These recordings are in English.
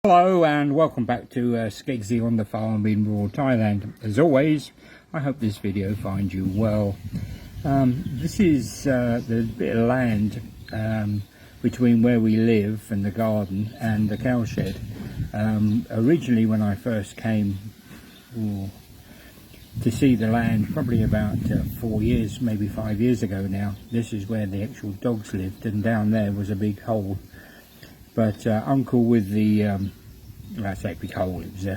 Hello and welcome back to Skeggsy on the farm in Rural Thailand. As always, I hope this video finds you well. This is the bit of land between where we live and the garden and the cowshed. Originally when I first came to see the land, probably about 4 years, maybe 5 years ago now, this is where the actual dogs lived, and down there was a big hole. But Uncle with the, I say big hole, it was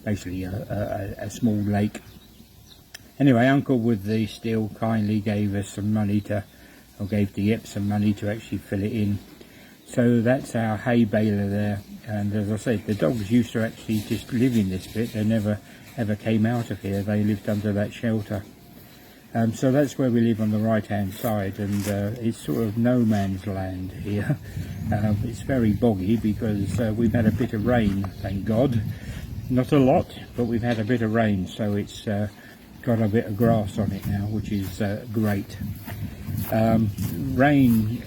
basically a small lake. Anyway, Uncle with the steel kindly gave us some money or gave the Yep some money to actually fill it in. So that's our hay baler there. And as I said, the dogs used to actually just live in this bit. They never ever came out of here. They lived under that shelter. So that's where we live on the right hand side, and it's sort of no man's land here. It's very boggy because we've had a bit of rain, thank God. Not a lot, but we've had a bit of rain, so it's got a bit of grass on it now, which is great. Rain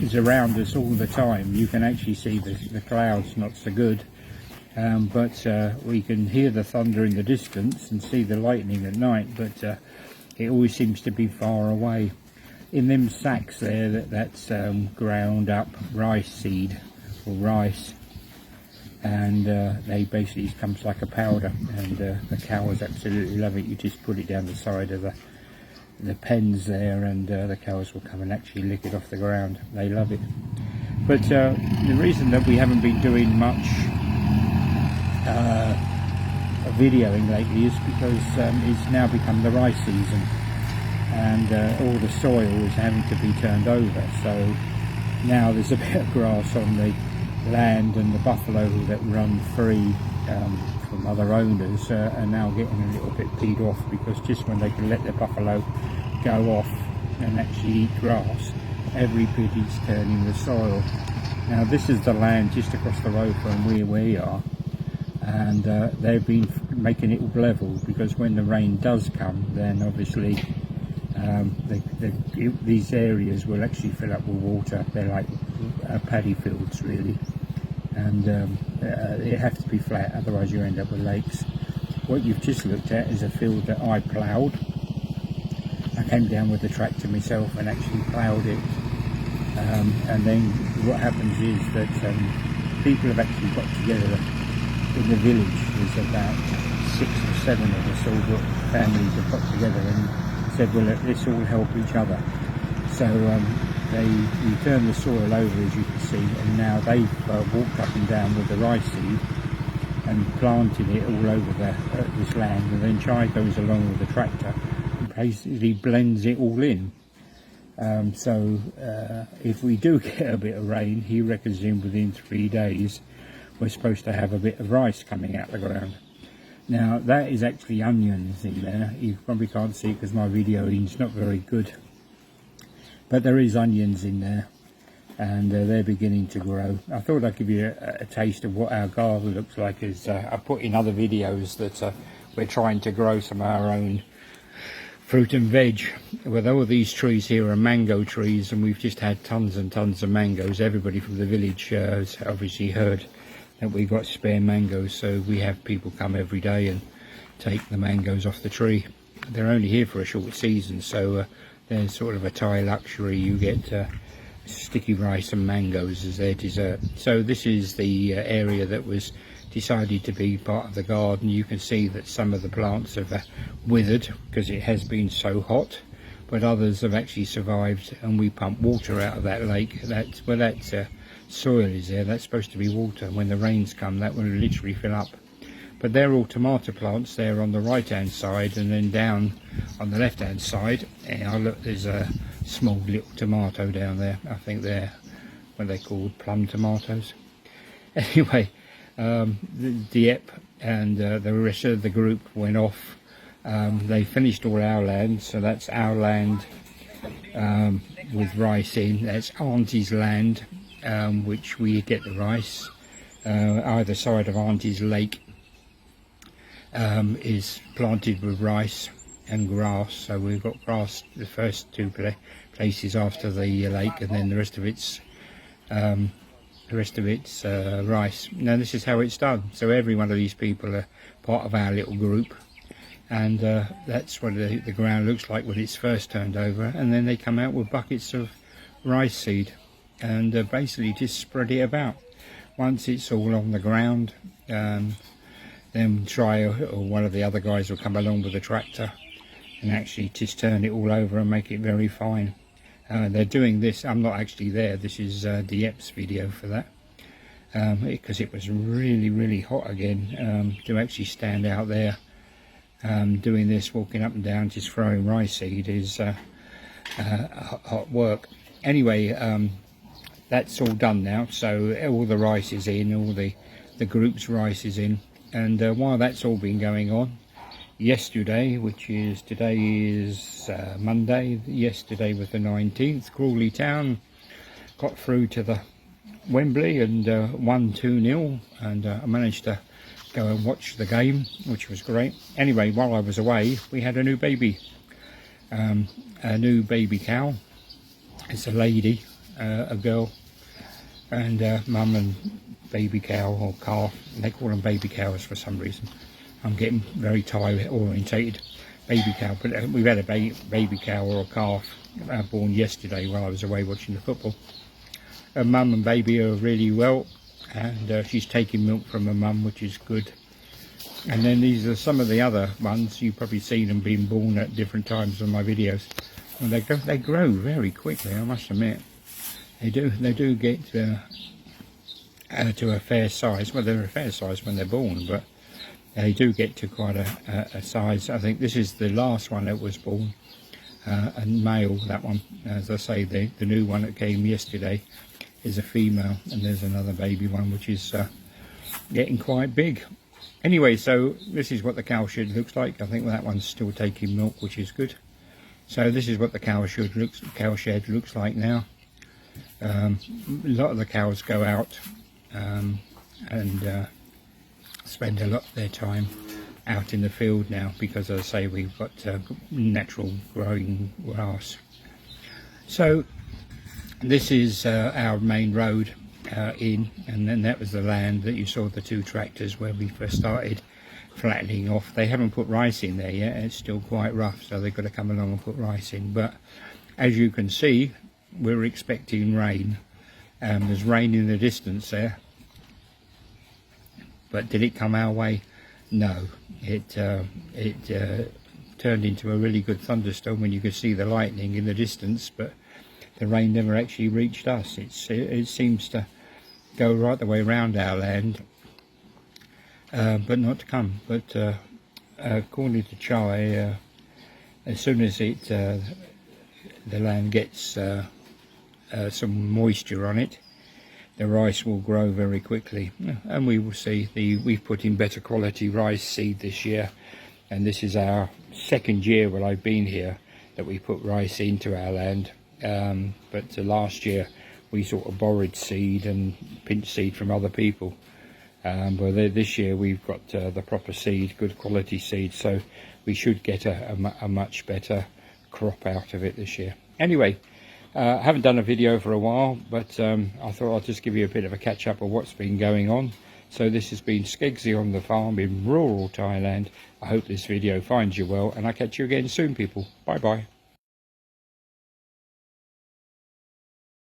is around us all the time. You can actually see the clouds, not so good. But we can hear the thunder in the distance and see the lightning at night, but it always seems to be far away. In them sacks there, that's ground up rice seed or rice, and they basically comes like a powder, and the cows absolutely love it. You just put it down the side of the pens there, and the cows will come and actually lick it off the ground. They love it. But the reason that we haven't been doing much videoing lately is because it's now become the rice season, and all the soil is having to be turned over, so now there's a bit of grass on the land, and the buffalo that run free from other owners are now getting a little bit peed off, because just when they can let the buffalo go off and actually eat grass, every bit is turning the soil. Now this is the land just across the road from where we are, and they've been making it all level, because when the rain does come, then obviously these areas will actually fill up with water. They're like paddy fields really, and it has to be flat, otherwise you end up with lakes. What you've just looked at is a field that I ploughed. I came down with the tractor myself and actually ploughed it, and then what happens is that people have actually got together in the village. There's about 6 or 7 of us, all the families have got together and said, well, let's all help each other. So we turned the soil over, as you can see, and now they've walked up and down with the rice seed and planted it all over this land, and then Chai goes along with the tractor and basically blends it all in. So if we do get a bit of rain, he reckons within 3 days we're supposed to have a bit of rice coming out the ground. Now that is actually onions in there. You probably can't see because my videoing's not very good, but there is onions in there, and they're beginning to grow. I thought I'd give you a taste of what our garden looks like. As I put in other videos that we're trying to grow some of our own fruit and veg. With all these trees here are mango trees, and we've just had tons and tons of mangoes. Everybody from the village has obviously heard that we got spare mangoes, so we have people come every day and take the mangoes off the tree. They're only here for a short season, so they're sort of a Thai luxury. You get sticky rice and mangoes as their dessert. So this is the area that was decided to be part of the garden. You can see that some of the plants have withered because it has been so hot, but others have actually survived, and we pump water out of that lake. That's where that soil is there. That's supposed to be water. When the rains come, that will literally fill up. But they're all tomato plants there on the right hand side, and then down on the left hand side, look, there's a small little tomato down there. I think they're what they're called, plum tomatoes. Anyway, the Yep and the rest of the group went off. They finished all our land, so that's our land with rice in. That's Auntie's land, which we get the rice. Either side of Auntie's lake is planted with rice and grass, so we've got grass the first 2 places after the lake, and then the rest of it's the rest of it's rice. Now this is how it's done. So every one of these people are part of our little group, and that's what the ground looks like when it's first turned over, and then they come out with buckets of rice seed and basically just spread it about. Once it's all on the ground, then Try or one of the other guys will come along with a tractor and actually just turn it all over and make it very fine. They're doing this, I'm not actually there, this is Diep's video for that, because it was really hot again, to actually stand out there doing this, walking up and down just throwing rice seed is hot work. Anyway, that's all done now, so all the rice is in, all the group's rice is in, and while that's all been going on, yesterday, which is today is Monday, yesterday was the 19th, Crawley Town got through to the Wembley and won 2-0, and I managed to go and watch the game, which was great. Anyway, while I was away, we had a new baby cow. It's a lady, a girl, and mum and baby cow or calf. They call them baby cows for some reason. I'm getting very Thai orientated. Baby cow, but we've had a baby cow or a calf born yesterday while I was away watching the football. Her mum and baby are really well, and she's taking milk from her mum, which is good. And then these are some of the other ones. You've probably seen them being born at different times on my videos. And they grow very quickly, I must admit. They do get to a fair size. Well, they're a fair size when they're born, but they do get to quite a size. I think this is the last one that was born, a male, that one. As I say, the new one that came yesterday is a female, and there's another baby one which is getting quite big. Anyway, so this is what the cow shed looks like. I think that one's still taking milk, which is good. So this is what the cow shed looks like now. A lot of the cows go out and spend a lot of their time out in the field now, because as I say, we've got natural growing grass. So this is our main road in, and then that was the land that you saw the two tractors where we first started flattening off. They haven't put rice in there yet, it's still quite rough, so they've got to come along and put rice in. But as you can see, we're expecting rain. There's rain in the distance there, but did it come our way? No. It turned into a really good thunderstorm when you could see the lightning in the distance, but the rain never actually reached us. It seems to go right the way around our land, but not to come. But according to Chai, as soon as the land gets some moisture on it, the rice will grow very quickly, and we will see. We've put in better quality rice seed this year, and this is our second year while I've been here that we put rice into our land. But last year we sort of borrowed seed and pinched seed from other people, but this year we've got the proper seed, good quality seed, so we should get a much better crop out of it this year. Anyway, I haven't done a video for a while, but I thought I'll just give you a bit of a catch up of what's been going on. So this has been Skeggsy on the farm in rural Thailand. I hope this video finds you well, and I'll catch you again soon, people. Bye bye.